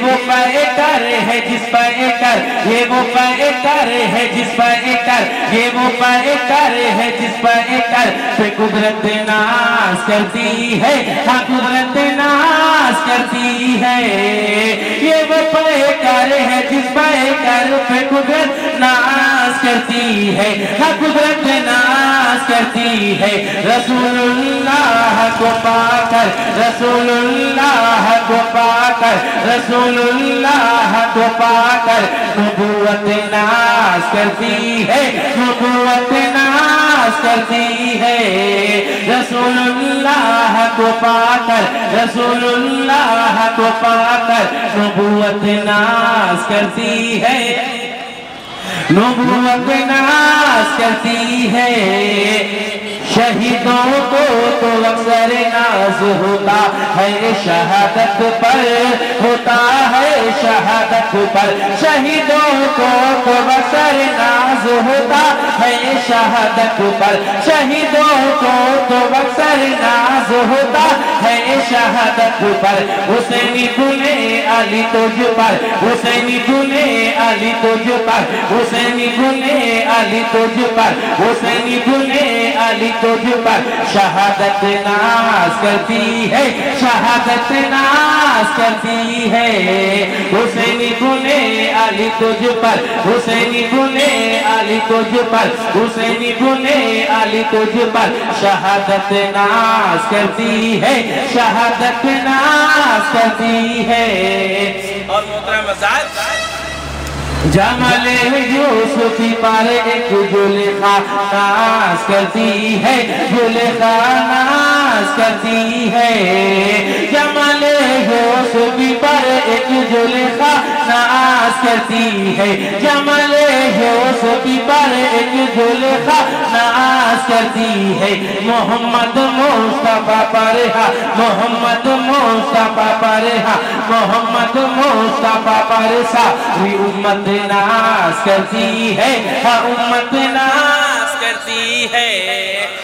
वो पैकर है जिस पैकर, ये वो पैकर है जिस पैकर, ये वो पैकर है जिस पैकर पे कुदरत नाज करती है, हाँ कुदरत नाज करती है। ये वो पैकर है जिस पैकर पे कुदरत नाज करती है, हाँ कुदरत नाज करती है। रसूलुल्लाह को पाकर, रसूलुल्लाह को पाकर, रसूलुल्लाह को पाकर नबूवत नाज करती है, नबूवत नाज करती है। रसूलुल्लाह को पाकर, रसूलुल्लाह को पाकर नबूवत नाज करती है, नबूवत नाज करती है। शहीदों को तो अक्सर नाज होता है शहादत पर, होता है शहादत पर। शहीदों को तो अक्सर नाज होता है शहादत पर, शहीदों को तो अक्सर नाज होता है शहादत पर। हुसैनी गुने अली तुझ पर, हुसैनी गुने अली तुझ पर, हुसैनी गुने अली तुझ पर, हुसैनी गुने अली तुझ पर शहादत नाज करती है, शहादत नाज करती है। हुसैनी गुने अली तुझ पर, हुसैनी गुने अली तुझ पर, हुसैनी गुने अली तुझ पर शहादत नाज करती है, शहादत नाज करती है। और मोहतरम आज़ाद जमाले यूसुफी पर एक जुलेखा नाज करती है, जुलेखा नाज करती है। जमाले यूसुफी पर एक जुलेखा नाज करती है, जमाले यूसुफी पर एक जुलेखा नाज करती है। मोहम्मद मुस्तफा पर हा, मोहम्मद मुस्तफा पर हा, मोहम्मद मुस्तफा पर सारी उम्मत नाज करती है, हाँ उम्मत नाज करती है।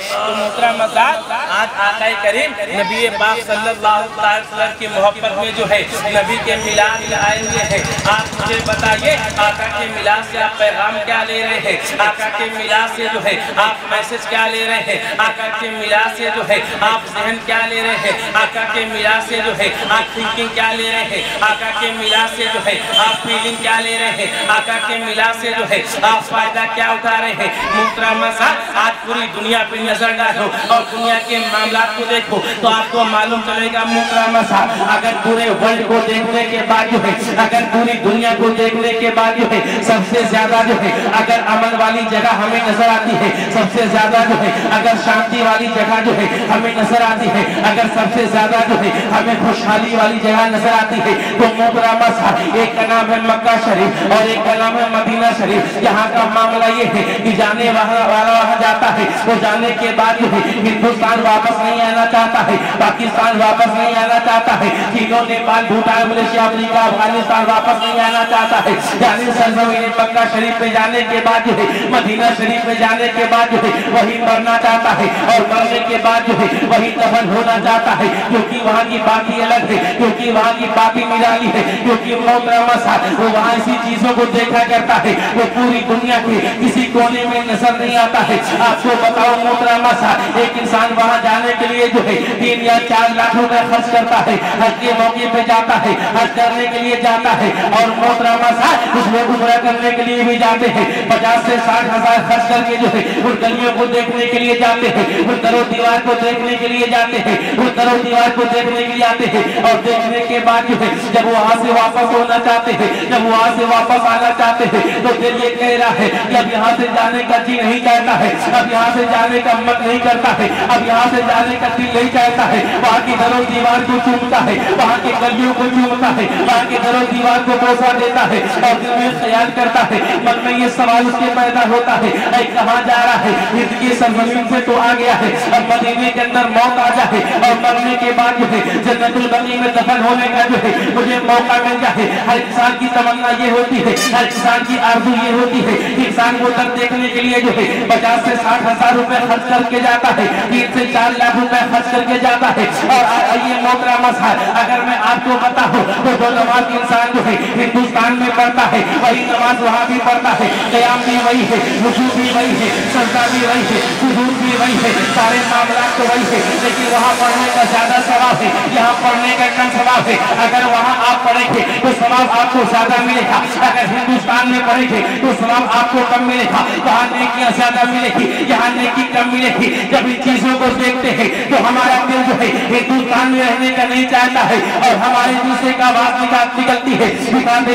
तो मोहतरम आज़ाद आज आक़ाए करीम नबी पाक सल्लल्लाहु अलैहि वसल्लम की मोहब्बत में जो है नबी के मिलाद में आए हुए हैं। आप मुझे बताइए आका के मिलाद से आप पैगाम क्या ले रहे हैं, आका के मिलाद से जो है आप मैसेज क्या ले रहे हैं, आका के मिलाद से जो है आप जहन क्या ले रहे हैं, आका के मिलाद से जो है आप थिंकिंग क्या ले रहे हैं, आका के मिलाद से जो है आप फीलिंग क्या ले रहे हैं, आका के मिलाद से जो है आप फायदा क्या उठा रहे हैं। मोहतरम आज़ाद आज पूरी दुनिया पे नजर डालो और दुनिया के मामलात को देखो तो आपको मालूम चलेगा मोहतरम आज़ाद अगर पूरे वर्ल्ड को देखने के बाद जो है, अगर पूरी दुनिया को देखने के बाद जो है सबसे ज्यादा जो है अगर अमन वाली जगह हमें नजर आती है, सबसे ज्यादा जो है अगर शांति वाली जगह जो है हमें नजर आती है, अगर सबसे ज्यादा जो है हमें खुशहाली वाली जगह नजर आती है तो मोहतरम आज़ाद एक का नाम है मक्का शरीफ और एक का नाम है मदीना शरीफ। यहाँ का मामला ये है कि जाने वाला वहाँ जाता है तो जाने के बाद जो है हिंदुस्तान वापस नहीं आना चाहता है, पाकिस्तान वापस नहीं आना चाहता है, चीन नेपाल भूटान मलेशिया अफ्रीका अफगानिस्तान वापस नहीं आना चाहता है। यानी सरजमीन मक्का शरीफ में जाने के बाद जो है मदीना शरीफ में जाने के बाद जो है वही मरना चाहता है और मरने के बाद जो है वही दफन होना चाहता है, क्योंकि वहाँ की बाकी अलग है, क्योंकि वहाँ की बाकी निराली है, क्योंकि मोहतरम आज़ाद वो वहाँ इसी चीजों को देखा करता है वो पूरी दुनिया के किसी कोने में नजर नहीं आता है। आपको बताओ मोहतरम आज़ाद एक इंसान वहाँ जाने के लिए जो है 3 या 4 लाख रुपए खर्च करता है, हज के मौके पे जाता है, हज करने के लिए जाता है और मोहतरम आज़ाद कुछ लोग उम्रा करने के लिए भी जाते हैं, 50 से 60 हजार खर्च करके जो है उन गलियों को देखने के लिए जाते हैं, उन दरो दीवार को देखने के लिए जाते हैं, उन दरो दीवार को देखने के लिए आते हैं और देखने के बाद जो है जब वहाँ से वापस होना चाहते हैं, जब वहाँ से वापस आना चाहते हैं तो दिल ये कह रहा है कि अब यहाँ से जाने का जी नहीं चाहता है, अब यहाँ से जाने का मन नहीं करता है, अब यहाँ से जाने का दिल नहीं चाहता है। वहाँ की दरो दीवार को चूमता है, वहाँ के गलियों को चूमता है, वहाँ के दरो दीवार को बोसा देता है और दिल में ख्याल करता है, मन में ये सवाल उसके पैदा होता है कहाँ जा रहा है, जिंदगी सरजमीन से तो आ गया है, अब मदीने के अंदर मौत आ जाए और मरने के बाद जो है जन्नतुल बकी में दफन होने का जो है मुझे मौका मिल जाए। हर इंसान की तमन्ना ये होती है, हर इंसान की आरज़ू ये होती है, इंसान को दर देखने के लिए जो है 50 से 60 हजार रुपए खर्च करके जाता जाता है, 3 से 4 लाख रुपए खर्च करके जाता है। और ये मोहतरम साहब, अगर मैं आपको बताऊं तो जो नमाज इंसान जो है हिंदुस्तान में पढ़ता है वही नमाज वहाँ भी पढ़ता है, क़याम भी वही है, रुकू भी वही है, सजदा भी वही है, सुजूद भी वही है, सारे मामलात तो वही है, लेकिन वहाँ पढ़ने का ज्यादा सवाब है, यहाँ पढ़ने का कम सवाब है। अगर वहाँ आप पढ़ेंगे तो सवाब आपको ज्यादा मिलेगा, अगर हिंदुस्तान में पढ़ेंगे तो सवाब आपको कम मिलेगा। वहाँ नेकियां ज्यादा मिलेगी, यहाँ नेकी कम मिलेगी। जब इन चीजों को देखते हैं तो हमारा दिल जो है हिंदुस्तान में रहने का नहीं चाहता है और हमारे दूसरे का बात निकलती है,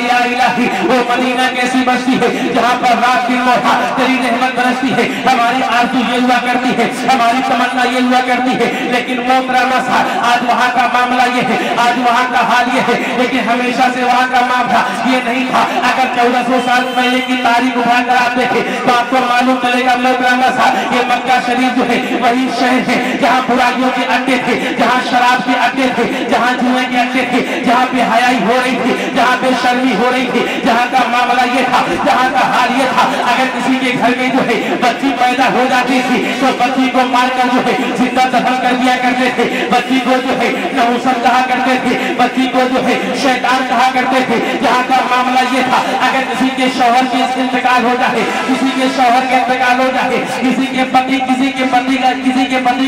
या इलाही वो मदीना कैसी बस्ती है जहाँ पर रात दिन तेरी रहमत बरसती है। हमारी आरज़ू ये हुआ करती है, हमारी तमन्ना ये हुआ करती है, लेकिन मोहतरमा साहब आज वहाँ का मामला ये है, आज वहाँ का हाल ये है, लेकिन हमेशा से वहाँ का मामला ये नहीं था। अगर 1400 साल पहले की तारीख उठा कर आप देखें तो आपको मालूम चलेगा मोहतरमा साहब ये मक्का शरीफ जो है वही शहर है जहाँ बुराइयों के अड्डे थे, जहाँ शराब के अड्डे थे, जहाँ जुए के अड्डे थे, जहाँ बेहयाई हो रही थी, जहाँ बेशर्मी हो रही थी, जहाँ का मामला ये था, जहाँ का हाल ये था। अगर किसी के घर में जो है बच्ची पैदा हो जाती थी तो बच्ची को मारकर जो है जिंदा दफन कर दिया करते थे, बच्ची को जो है नहुसत कहा करते थे, बच्ची को जो है शैतान कहा करते थे। जहाँ का मामला ये था अगर किसी के शौहर के इंतकाल हो जाए, किसी के शौहर का इंतकाल हो जाए, किसी के पति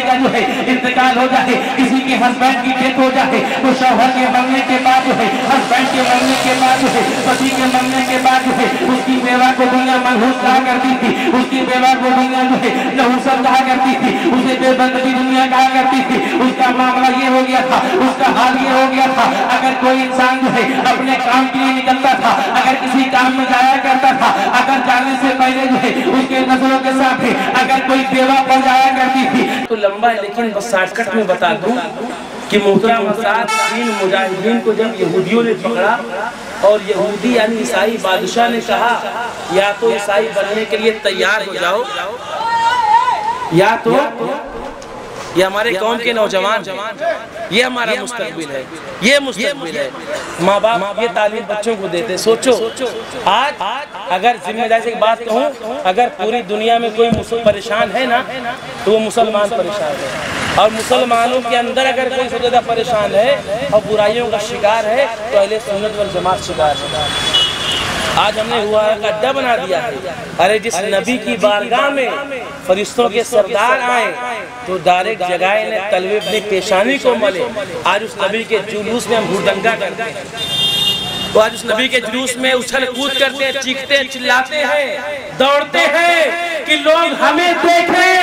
का जो है इंतकाल हो जाए, किसी के हस्बैंड की डेथ हो जाए तो शौहर के मरने के बाद जो है, हस्बैंड के मरने के बाद जो है, पति के मरने के बाद जो है उसकी बेवा को दुनिया मनहूस कहा करती थी, उसकी बेवा को दुनिया जो है नहुसत कहा करती थी, उसे बेबंदगी दुनिया कहा करती थी। उसका मामला ये हो गया था, उसका हाल ये हो गया था। अगर कोई इंसान जो है अपने काम के लिए निकलता था, अगर किसी काम में जाया करता था, अगर जाने से पहले जो है उसके नजरों के साथ अगर कोई बेवा पर जाया करती थी। तो लंबा है लेकिन बस शॉर्टकट में बता दूं कि मोहतरम हज़रात 3 मुजाहिदीन को जब यहूदियों ने पकड़ा और यहूदी यानी ईसाई बादशाह ने कहा या तो ईसाई बनने के लिए तैयार हो जाओ या तो ये हमारे कौम के नौजवान ये हमारा मुस्तकबिल है, ये मुस्तकबिल है। माँ बाप ये तालीम बच्चों को देते। सोचो आज अगर जिम्मेदारी से बात कहूँ, अगर पूरी दुनिया में कोई परेशान है ना तो वो मुसलमान परेशान है, और मुसलमानों के अंदर अगर कोई सबसे ज़्यादा परेशान है और बुराइयों का शिकार है तो अहले सुन्नत वल जमात शिकार है। आज हमने हुआ का अड्डा बना दिया है। अरे जिस नबी की बारगाह में फरिश्तों के सरदार आए तो डायरेक्ट जगाए ने तलवे अपनी पेशानी को मले। आज उस नबी के जुलूस में हम हुड़दंगा करते हैं, तो आज उस नबी के जुलूस में उछल कूद करते हैं, चीखते हैं, चिल्लाते हैं, दौड़ते हैं कि लोग हमें देखें।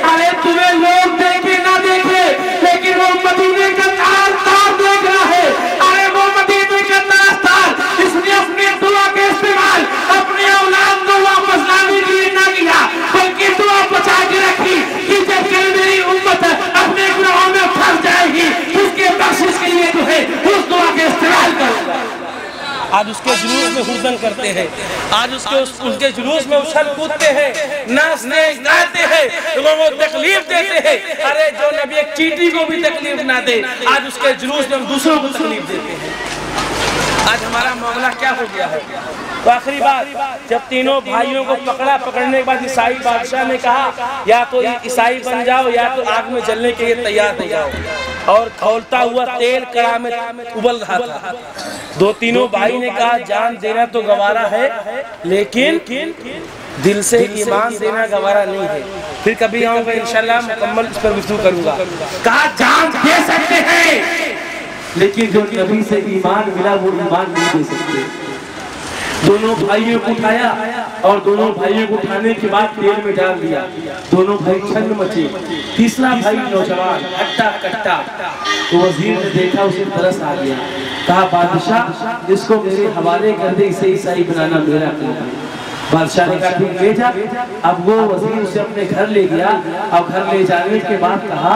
अरे तुम्हें लोग देखे ना देखे, लेकिन वो मदीने का तार देख रहा है। अरे वो मदीने का तार इसने अपनी दुआ के इस्तेमाल अपनी औलाद को वापस लाने के लिए ना किया, बल्कि दुआ बचा के रखी कि जब कल मेरी उम्मत अपने गुनाहों में फंस जाएगी उसके बख्शिश के लिए जो है उस दुआ के इस्तेमाल करूंगा। आज उसके जुलूस में हुर्दन करते हैं, आज उसके जुलूस में उछल कूदते हैं, नाचते गाते हैं, लोगों को तकलीफ देते हैं। अरे जो नबी एक चींटी को भी तकलीफ ना दे, आज उसके जुलूस में हम दूसरों को तकलीफ देते हैं। आज हमारा मामला क्या हो गया है। तो आखिरी बात, जब तीनों भाइयों को पकड़ने के बाद ईसाई बादशाह ने कहा या तो ईसाई बन जाओ या तो आग में जलने के लिए तैयार हो जाओ, और खौलता हुआ तेल कड़ा में उबल रहा था। तीनों भाई ने कहा जान देना तो गवारा है, लेकिन दिल से ईमान देना गवारा नहीं है। फिर कभी आऊंगा इंशाल्लाह मुकम्मल इस पर गुफ्तगू करूंगा। कहा जान दे सकते हैं, लेकिन जो नबी से ईमान मिला वो ईमान नहीं दे सकते। दोनों भाइयों को उठाया और दोनों भाइयों को उठाने के बाद तेल में डाल दिया। दोनों भाई छन्न मचे। तीसरा भाई नौजवान हट्टा कट्टा, तो वजीर ने देखा, उसे तरस आ गया। कहा बादशाह इसको मेरे हवाले कर दे, इसे ईसाई बनाना मेरा काम है। बादशाह ने कहा ठीक ले जा। अब वो वजीर उसे अपने घर ले गया और घर ले जाने के बाद कहा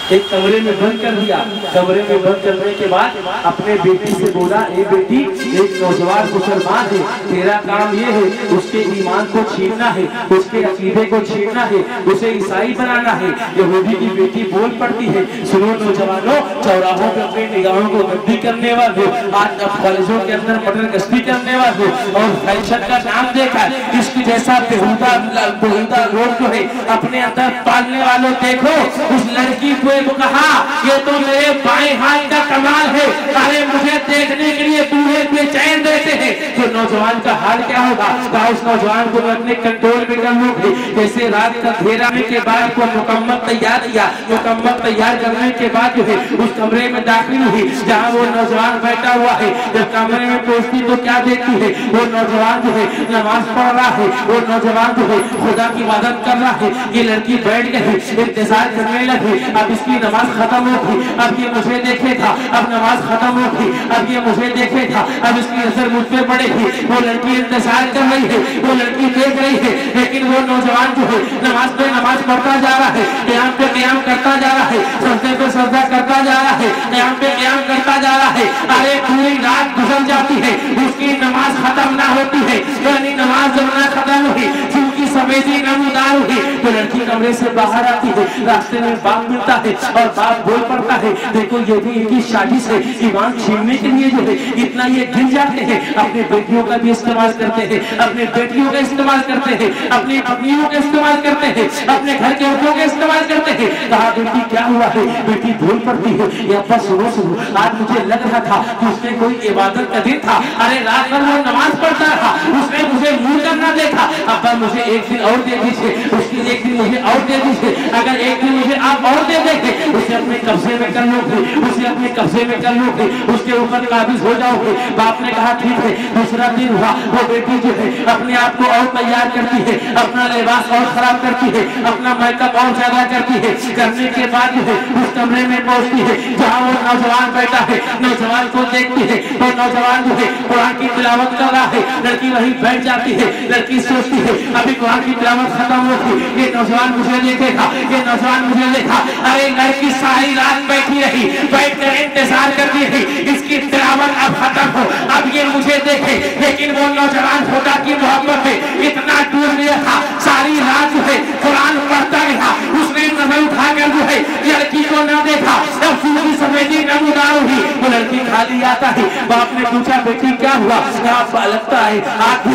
एक कमरे में बंद कर दिया। कमरे में बंद करने के बाद अपने बेटी से बोला, ए बेटी, एक नौजवान मुसलमान है, तेरा काम ये है उसके ईमान को छीनना है, उसके अकीदे को छीनना है, उसे ईसाई बनाना है। यहूदी की बेटी बोल पड़ती है, सुनो नौजवानों, चौराहों पे अपनी निगाहों को गंदी करने वाले, आज कॉलेजों के अंदर मटर गश्ती करने वाले और फैशन का नाम देखा इसकी जैसा बेहुदा लोग जो है अपने अंदर पालने वालों, देखो उस लड़की को कहा ये तो मेरे बाएं हाथ का कमाल है, अरे मुझे देखने के लिए दूल्हे बेचैन रहते हैं। तो नौजवान का हाल क्या होगा? कहा उस नौजवान को मैं अपने कंट्रोल में कर लूंगी। जैसे रात का अंधेरा के बाद को मुकम्मल तैयार किया, मुकम्मल तैयार करने के बाद जो है उस कमरे में दाखिल हुई जहाँ वो नौजवान बैठा हुआ है। जब कमरे में पहुंचती तो क्या देखती है? वो नौजवान जो है नमाज पढ़ रहा है, वो नौजवान जो है खुदा की इबादत कर रहा है। ये लड़की बैठ गई, इंतजार करने लगी, अब इसकी नमाज खत्म होगी, अब ये मुझे देखेगा, अब नमाज खत्म होगी, अब ये मुझे देखेगा, अब इसकी नजर मुझ पे पड़ेगी। वो लड़की इंतजार कर रही है, वो लड़की देख रही है, लेकिन वो नौजवान जो है नमाज पे नमाज पढ़ता जा रहा है, क़याम पे क़याम करता जा रहा है, सजदे पे सजदा करता जा रहा है, क़याम पे क़याम करता जा रहा है। अरे पूरी रात गुजर जाती है, उसकी नमाज खत्म ना होती है, यानी नमाज जब ना खत्म हुई, क्योंकि सफेदी नमूदार हुई, तो लड़की कमरे से बाहर आती है। रास्ते में बाप मिलता है और बाप बोल पड़ता है, देखो ये भी इनकी साजिश है, ईमान छीनने के लिए जो है इतना ये गिर जाते हैं, अपने बेटियों का भी इस्तेमाल करते हैं, अपने बेटियों का इस्तेमाल करते हैं, अपनी पत्नियों का इस्तेमाल करते हैं, अपने घर के औरतों का इस्तेमाल करते हैं। कहा बेटी क्या हुआ है? बेटी बोल पड़ती है, ये अब्बा सुनो सुनो, आज मुझे लग रहा था कि उसने कोई इबादत का दिन था, अरे रात भर वो नमाज पढ़ता रहा, उसने मुझे मुंह करना देखा, अब्बा मुझे एक दिन और दे दीजिए, उसकी एक दिन मुझे और दे दीजिए, अगर एक दिन मुझे आप और दे देंगे उसे अपने कब्जे में कर लोगे, उसे अपने कब्जे में कर लोगे, उसके ऊपर काबिज हो जाओगे। बाप ने कहा ठीक है। दूसरा दिन हुआ, वो बेटी जो है अपने आप को और तैयार करती है, अपना लिबास और खराब करती है, अपना मेकअप और ज्यादा करती है, करने के बाद जो है उस कमरे में पहुंचती है जहाँ वो नौजवान बैठा है। नौजवान को देखती है तो नौजवान जो है कुरान की तिलावत कर रहा है, लड़की वहीं बैठ जाती है। लड़की सोचती है अभी कुरान की तिलावत खत्म होगी, ये नौजवान मुझे देखेगा, ये नौजवान मुझे देखा। अरे लड़की सारी रात बैठी रही, बैठ कर इंतजार करती रही, इसकी तिलावत अब खत्म हो, अब ये मुझे देखे। लेकिन वो नौजवान खुदा की मोहब्बत में इतना डूब गया था, सारी रात जो है कुरान पढ़ता रहा, उसने नजर उठाकर जो है लड़की को न देखा, जब सूरज सफेदी नमूदार हुई वो लड़की खाली आता है। बाप ने पूछा बेटी क्या हुआ? अब्बा लगता है आप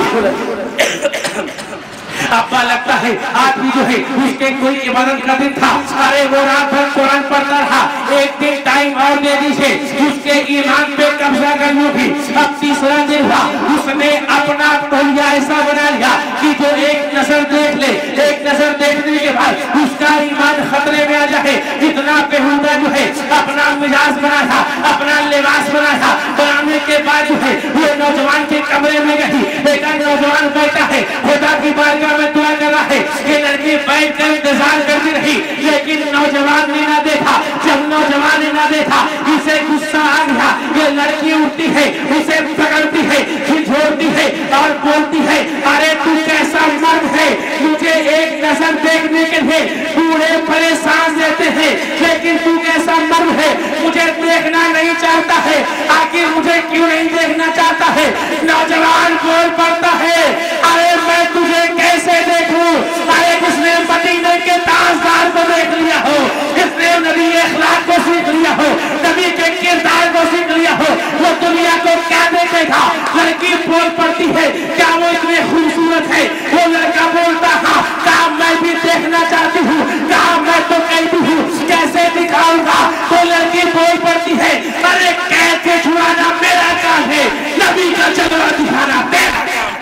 अब्बा लगता है आज भी जो है उसके कोई इबादत का दिन था, अरे वो रात भर कुरान पढ़ता रहा, एक दिन टाइम और दे दीजिए, उसके ईमान पे कब्जा कर लूंगी। अब तीसरा दिन हुआ, उसने अपना तौलिया ऐसा बना लिया कि जो एक नजर देख ले, एक नजर देखने के बाद उसका ईमान खतरे में आ जाए। इतना बेहुदा जो है अपना मिजाज बना था, अपना लिबास बना था, बनाने के बाद जो है वो नौजवान के कमरे में गई, देखा नौजवान बैठा है, खुदा की बारगाह में दुआ कर रहा है। ये लड़की बैठ कर इंतजार करती रही, लेकिन नौजवान ने ना देखा। जब नौजवान ने ना देखा, इसे गुस्सा आ गया। ये लड़की उठती है, उसे पकड़ती है, झिझोड़ती है और बोलती है, अरे तू कैसा मर्द है, मुझे एक नजर देखने के लिए बूढ़े परेशान रहते हैं, लेकिन तू कैसा मर्द है, मुझे देखना नहीं चाहता है, आखिर मुझे क्यों नहीं देखना चाहता है? नौजवान बोल पड़ता है, अरे मैं तुझे कैसे देखूं? अरे जिसने मदीने के ताजदार को देख लिया हो, जिसने नबी के अखलाक को सीख लिया हो, नबी के किरदार को सीख लिया हो, वो दुनिया को क्या देखेगा? लड़की बोल पड़ती है, क्या वो इतनी खूबसूरत है? वो लड़का बोलता हाँ, कहा मैं भी देखना चाहती हूँ, कहा मैं तो कहती हूँ कैसे दिखाऊंगा? तो लड़की बोल पड़ती है, अरे कैसे छुड़ाना मेरा काम है, नबी का जलवा दिखाना तेरा काम।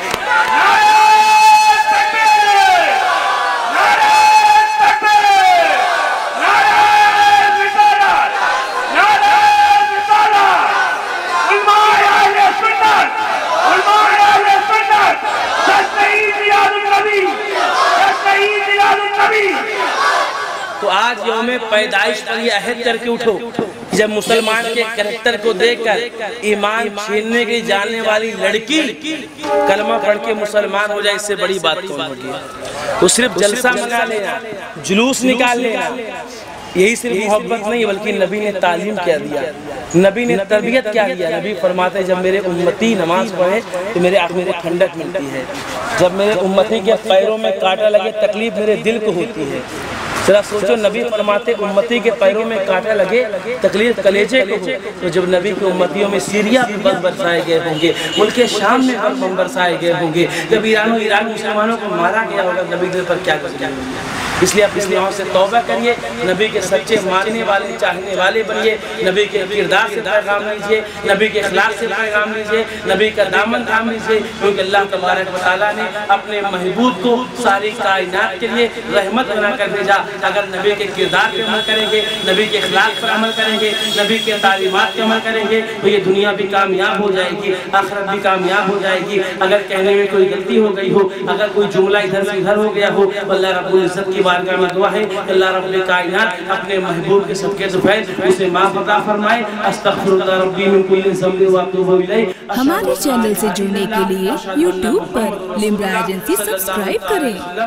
तो आज यौमे पैदाइश पर ये अहद करके उठो, जब मुसलमान के कैरेक्टर को देखकर ईमान छीनने की जाने वाली लड़की कलमा पढ़ के मुसलमान हो जाए, इससे बड़ी बात कौन होगी? तो सिर्फ जलसा मना लेना, जुलूस निकाल लेना, यही सिर्फ मोहब्बत नहीं बल्कि नबी ने तालीम क्या दिया, नबी ने तरबियत क्या दिया। नबी फरमाते जब मेरे उम्मती नमाज पढ़े तो मेरे आँख में ठंडक मिलती है, जब मेरे उम्मती के पैरों में कांटा लगे तकलीफ मेरे दिल को होती है। जरा सोचो, नबी फरमाते उम्मती के पैरों में कांटा लगे तकलीफ कलेजे को हो, तो जब नबी की उम्मतियों में सीरिया पे बम बरसाए गए होंगे, मुल्क शाम में बम बरसाए गए होंगे, जब ईरान मुसलमानों को मारा गया होगा, नबी के ऊपर क्या क्या। इसलिए अपने गुनाहों से तौबा करिए, नबी के सच्चे मानने वाले चाहने वाले बनिए, नबी के किरदार से पैगाम लीजिए, नबी के अखलाक से पैगाम लीजिए, नबी का दामन थाम लीजिए, क्योंकि अल्लाह तबारक व तआला ने अपने महबूब को सारी कायनात के लिए रहमत बनाकर भेजा। अगर नबी के किरदार पे अमल करेंगे, नबी के अखलाक पर अमल करेंगे, नबी के तालीमात पे अमल करेंगे तो ये दुनिया भी कामयाब हो जाएगी, आखिरत भी कामयाब हो जाएगी। अगर कहने में कोई गलती हो गई हो, अगर कोई जुमला इधर से इधर हो गया हो, अल्लाह रब्बुल इज्जत की बारगाह में दुआ है अल्लाह रब्बुल कायनात अपने महबूब के सदके से उसे माफ अता फरमाए। अस्तगफिरुल्लाह रब्बी मिन कुल्ली ज़ंबि व अतूबु इलैह। हमारे चैनल से जुड़ने के लिए YouTube पर लिम्रा एजेंसी सब्सक्राइब करें।